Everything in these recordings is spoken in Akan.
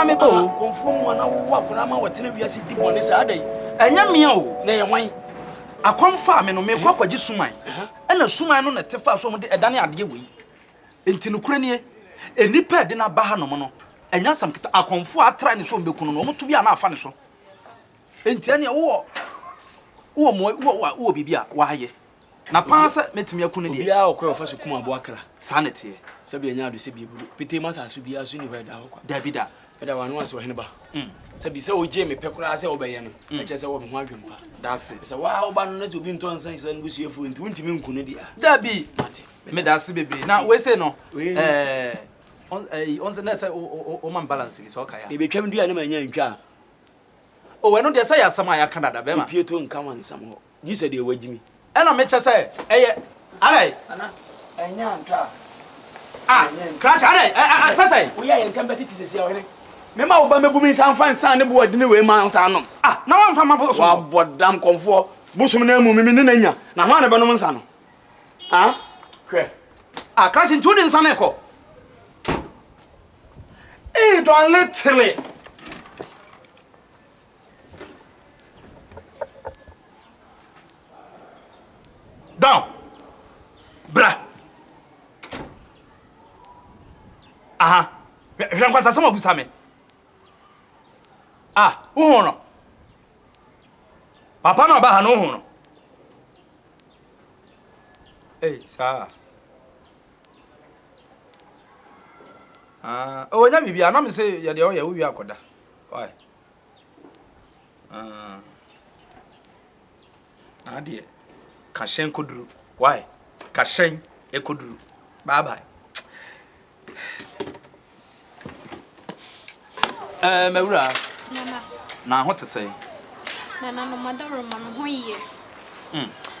me bo. Komfo mo na wo akora ma wotene wiase di bone sa adai. Enya me o. Na ye hwan? Akomfa me no me kwa kwaji suman. Ena suman no na tefa so mo de edane ade we. Enti no kure nie. Enipa de na ba ha no mo no. Enya sam kita akomfo atra ne so mbekunu no mo to bia na afa ne so. Enti ene wo bibia wa haye. Na pansa metimi akunu de. Bia okwa ofa so kuma abo akra. Sanete. Sabi enya ado se bi buru. Pete ma sa so bia so ni hwe da hokwa. Davida. Eda wanu ase wo hene ba. Sabi se oje me pekura se obeye no. Eche se wo me ho adwemfa. That's it. Se wa oba no na se obi nton san se no busuefo nti untimi nkunu dia. Dabi. Mate. Me da se bebre. Na we say no. On se na say o man balance bi so ka ya. E betwam dua ne manya ntwa. O we no de say asama ya Canada be ma. Pieto nka wan sam ho. Gi se de wagimi. E na me che say eye alai. Ana. Anya ntwa. Crash alai. Say. We ya nkan betiti sesi awere. Me ma oba mebu mi san fan san ne bo odi ne we ma san nom. Na wan fa ma bo so. Wa bodam Komfo. Busum na mu mi ne nanya. Na ho na be nom nsa no. Hwe. Crash ntu de nsa na ekọ. Don't little it. Down. Bra. Aha. Hwɛ kwasa sama busa me. Wo no. Papa na ba ha no ho no. Sa. Nya bibia na me say ye de o ye wo wi akoda. Why? Ade kashen koduru. Why? Kashen ekoduru. Bye bye. Mewura. Nana. Na ho te say. Nana no madaro ma me ho ye.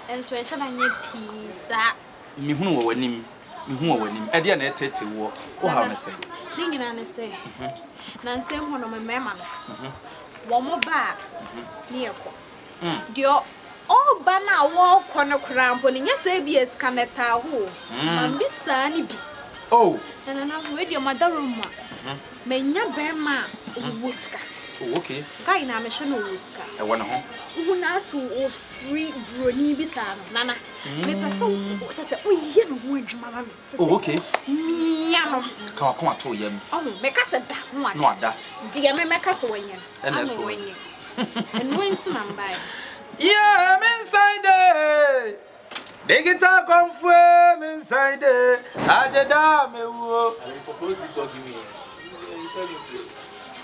Enso e chana nye pizza. Mi hunu wo wanim. Mi hu wo wanim. E de na etete wo. Wo ha me say. Ningina ne say. Na nsem ho no me mema no. Wo mo ba. Ne ekọ. Dio o ba na wo kọ no krampo ne nya say bi eskaneta ho. Man bi sa ni bi. Nana we dio madaro ma. Menya bema wuska. Okay. Kai na me shono wuska. E wona ho. Una so o free broni bi sa no. Nana. Me pese se oye no ho adwuma ma me. Okay. Mia no. Ka ko ato yam. Me ka se da ho ada. No ada. Die me ka so wonye. Ene so. Enu enti na mbai. Yeah, I'm inside there. Digital Komfo, I'm inside there. Ajeda me wo. I for close to talk give me.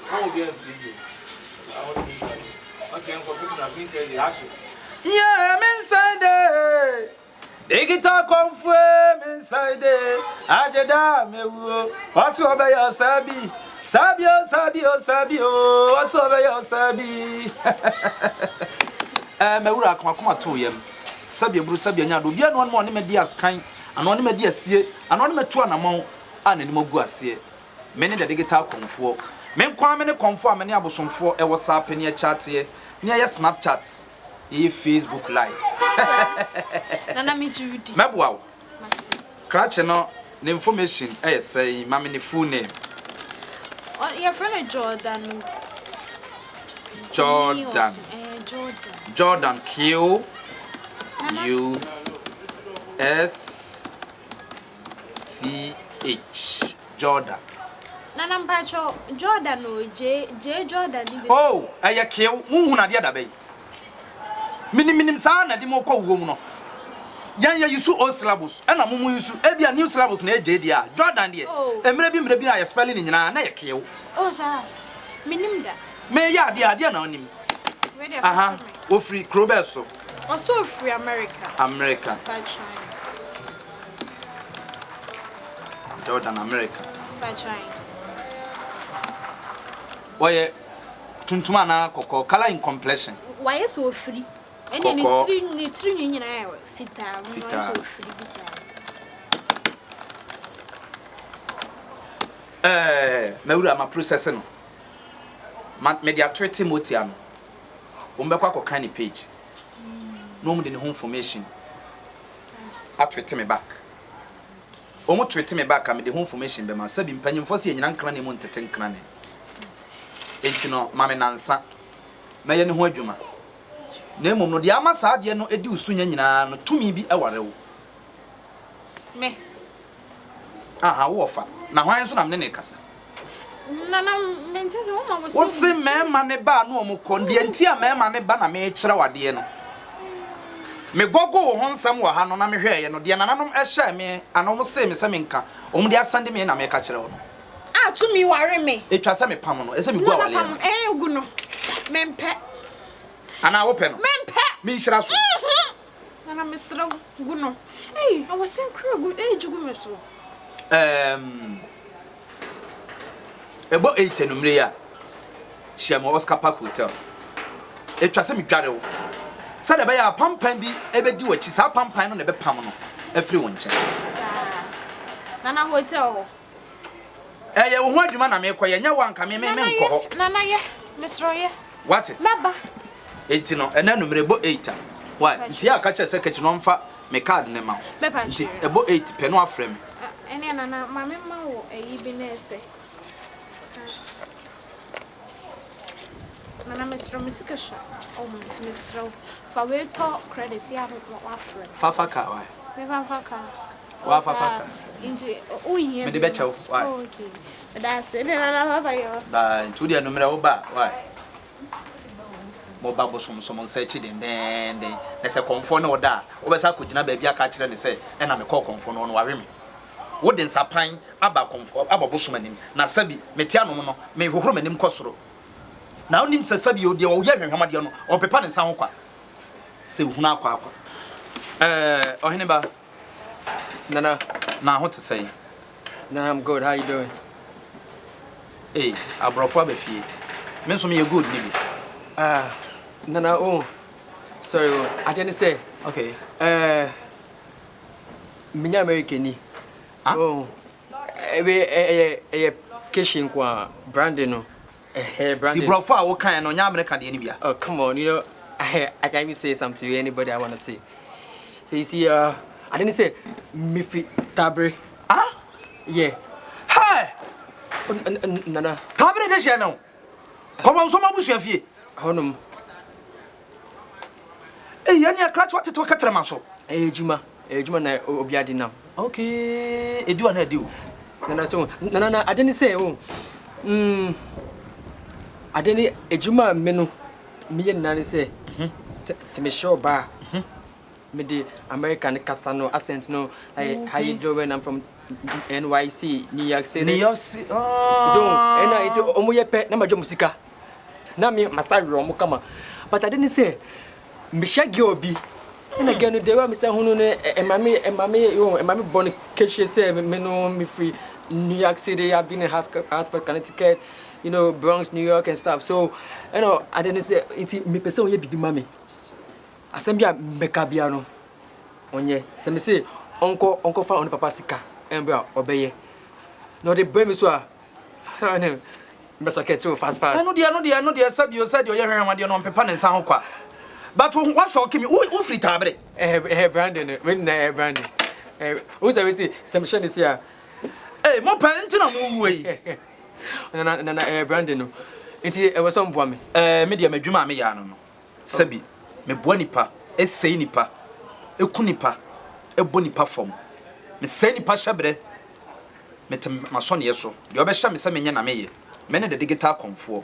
How will be a video? Okay, I'm going to put say the action. Yeah, I'm inside there. Digital Komfo, I'm inside there. Ajeda me wo. What's over your sabi? Sabio. What's over your sabi? Me wura akoma to yam. Sabia buru sabia nya do bia no mo ne me dia kan ano ne me dia sie ano ne me to anamon anani magu ase me ne de digital Komfo me kwa me ne Komfo a me ne abosomfo e WhatsApp ne chat ye ne ya Snapchat e Facebook live Nana me judi meboa wo crash no the information say mama ne full name your friend Jordan Q U S T H Jordan. Nana mpacho Jordan o J Jordan di. Aya Q hu na de da bay. Minim sa na di mo kwa wo mu no. Yan ya yusu old syllabus. E na mumu yusu e bia new syllabus na eje dia. Jordan de. Emre bi aye spelling nyina na ye Q. Sa. Minim da. Me ya de na onim. Aha. O free Krobeso. Also free America. By China. Jordan America. By China. Oye tuntuma na koko color in complexion. Why so free? Any ni three nyina e fita. So free bisa. Mewura ma processing. Media tweet motiam. Umbekwa ko kind page. No more than information. I tweet me back. Omo tweet me back. I made the information. Be my sabi mpanyin fosi enyina nkran ne mo ntete nkran ne. enti no mame nansa meye ne ho adwuma na emom no de ama saa de no edi usunya nyina no tumi bi eware wo me aha wo fa na hwan so na me ne kasa nana mentese wo ma wo se mema ne ba no omukọ de enti a mema ne ba na me kire wade no me gogo wo ho nsam wo ha no na me hweye no de nananom ehye me anom se me se me nka om de asande me na me ka kire wo no ah tumi ware me etwa se me pam no ese me gu awale no gu no mempe ana wo pe no mempe me nhira so nana me sra gu no hey I was saying good gu me so ebo 8 numre ya Shema Oscar Park Hotel etwa se me dware wo sa de be ya pampan bi ebedi wachi sa pampan no na be pam no afri won nche nana hotel ho ye wo ho adwuma na me koye nya wanka me nko ho nana ye mesro ye what meba enti no ena numre bo 8 why nti aka che se kechi no mfa me card ne ma nti ebo 8 pe no afrem ene nana mame ma wo eyi bi na ese nana mesro misikasha o mo mesro fa we to credit ya wa afrem fa ka why me fa ka wa fa inti uye me de becha why okay that's it nana fa yo ba ntu dia numre wo ba why mo ba bo som nsechi den na se Komfo na oda wo be sa ko gina ba bia ka kire ne se e na me call Komfo no ware me wo den sapan aba Komfo aba bo som anim na sabi metia no no me hohoro manim kosoro na onim se sabi odi wo ye hwehwama de no o pepa ne nsa ho kwa se hunu akwa ohene ba Nana, na ho te say Nana, I'm good. How you doing? Eh abrofo abafie me nso me ye good ni bi Nana, oh, sorry, I didn't say. okay Minya American ni. Huh? Oh, kitchen kwa Brandon no. Brandon. ti brofo a wo kan no nya America de ni bia Oh, come on, you know, I can't even say something to anybody I want to say. So you see, I didn't say Mifi Tabre. Yeah. hi Nana, tabre de she no komo nso mabusu afie honum. yani akra what to katra maso Ejuma na obiadi nam. okay edu ana edi o Nana, so Nana, I didn't say I didn't ejuma menu me nana say se me sure ba me the American Casano accent no like how you doing I'm from NYC New York City New York City so and it's omo ye pe na majo musika na me master ro kama but I didn't say me shagi obi and again the way me say hunu ne emame born keshe say me no me free New York City I've been in Hartford Connecticut you know Bronx New York and stuff so you know I didn't say it me person ye bibi mame asembia meka bia no onye se me say onko fa on papa sika embra obeye no de boy me so a mbesa keto fast no dia sabi o said o ye hwenwa de no pepa ne nsa ho kwa but what shock me who free tabre Brandon when na Brandon who say we see some shine see a mo pa ntina mo wuwe na Brandon no enti e was on boa me me dia madwuma me ya no sabi me boa nipa esei nipa eku nipa ebo nipa fom me sei nipa hyebre me tem maso ne yeso de obehya me se menye na meye me ne de digital Komfo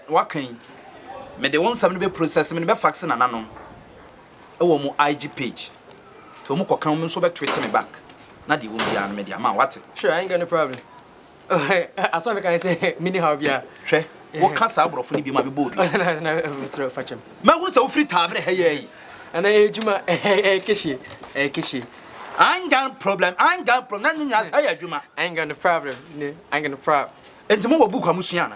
wakan me de won sam no be process me ne be fax na nanom e wo mu IG page to mu kokan mu so be tweet me back na de wo bia no me de ama what sure I ain't got no problem I saw me can say mini how bia hwe wo ka sa abrofo ni bi ma be bold na Mr. Fachem ma hu se wo free tabre he yi ana ejuma kishi I ain't got problem na nya sa ya adwuma I ain't got no problem I ain't got no problem enti mo wo book amusua na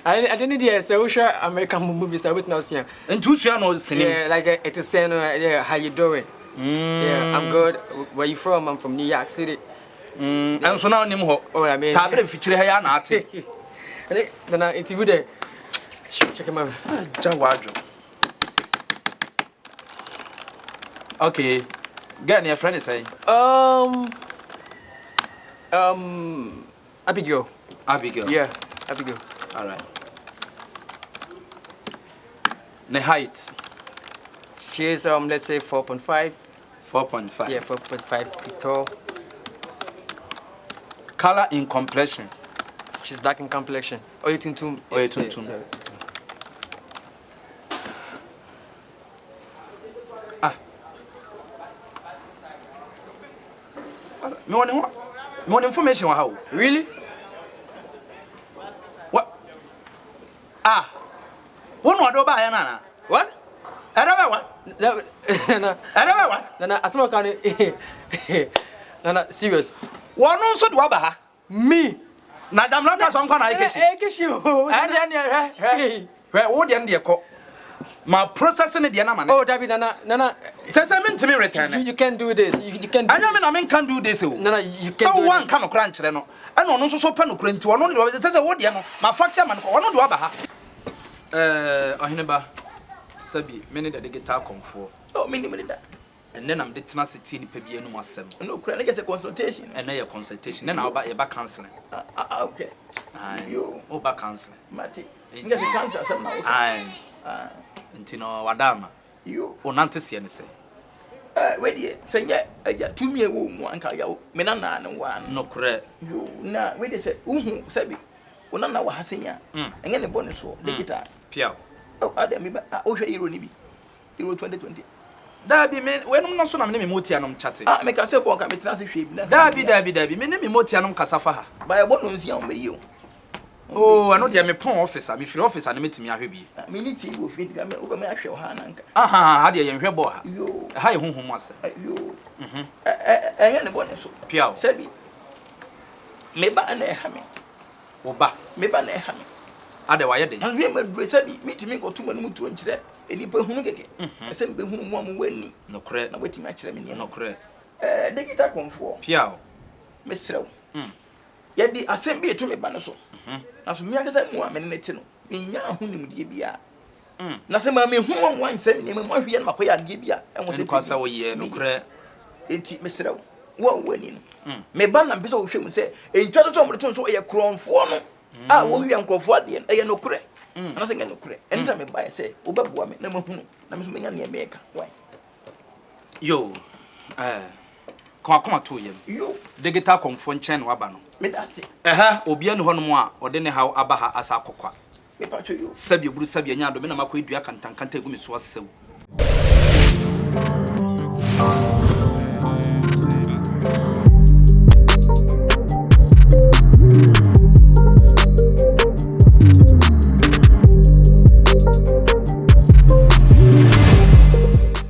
I didn't hear say we share American movies I with now see enti usua no sini yeah like it is saying yeah how you doing yeah I'm good where you from I'm from New York City and so now nim ho oh I mean tabre fichire ha ya na ate then it's good there check him out jawadwo okay get your friend is saying Abigail Abigail yeah Abigail. All right. The height. She is let's say 4.5. 4.5. Yeah, 4.5 feet tall. Color in complexion. She's dark in complexion. Oye tuntum. Oye tuntum. Me want information how? Really? What? One word over Nana. What? I don't know what. No, I don't know what. Nana, asma kan Nana, serious. One also do about Me. Na jam not some kind of Ekeshi o. And then where would the end my processing the man. Oh, David, Nana. Says I mean to me return. You can do this. You can. I mean can do this. Nana, you can. So do one this. can crunch no. And on also pen crunch one on the says what the my facts man one do about Ohineba Sabi many that they get Komfo. Oh, many that. And then I'm the tenacity in Pebby and Massam. No, credit just a consultation. And then a consultation. Then I'll buy a back counseling. Okay. You oh back counseling. Mati. You get a cancer somehow. Aye. Intino Wadama. You or Nantes Yense. Wait, ye, say, yeah, 2 year old one call Menana and one. No correct. You now, wait, they say, Sabi. Well, none of us senior. And then the bonus for the guitar. Pia. Oh, I didn't be. Oh, you need Euro 2020. Dabi me when I'm not so I'm naming Motianum chatting. Make us a walk at me transit. Dabi, me name Motianum Casafa. By a bonus young you. Oh, I know they are my pawn officer. If your office and meet me, I will be. Minity will feed me over my show, Hananka. Aha, how do you hear boy? You, Hi, whom was you, and the bonus. Pia, Sabi. Maybe I have me. Oba, Maybe I have me. otherwise, And we may say, meet me go 2 minutes to enter any person. I send whom one winning. no correct, No waiting match. no correct. The guitar Komfo. Pia, Miss Row. Yet the assembly to me banaso. As me as I want menetino. In ya hunim gibia. Nasema me hu wan say me mo hwe na makoya gibia. And was it kwasa wo ye no correct. Enti Miss Row. Wo wani no. Me ban na be so hwe mu say entwa to mo to so ye kronfo no. Ah wo wi ankrofo ade e ye no kure. Na say no kure. Enta me buy say wo beboa me na mahunu. Na me so me nya ne me ka. Why? Yo, come to him. Yo, Digital Komfo nchen waba no. me da say. Obi anu hono a ode ne haw abaha asa akokwa. Me pa cho yo. Sabi buru sabi anya do me na makoy dua kantankanta egu me so asew.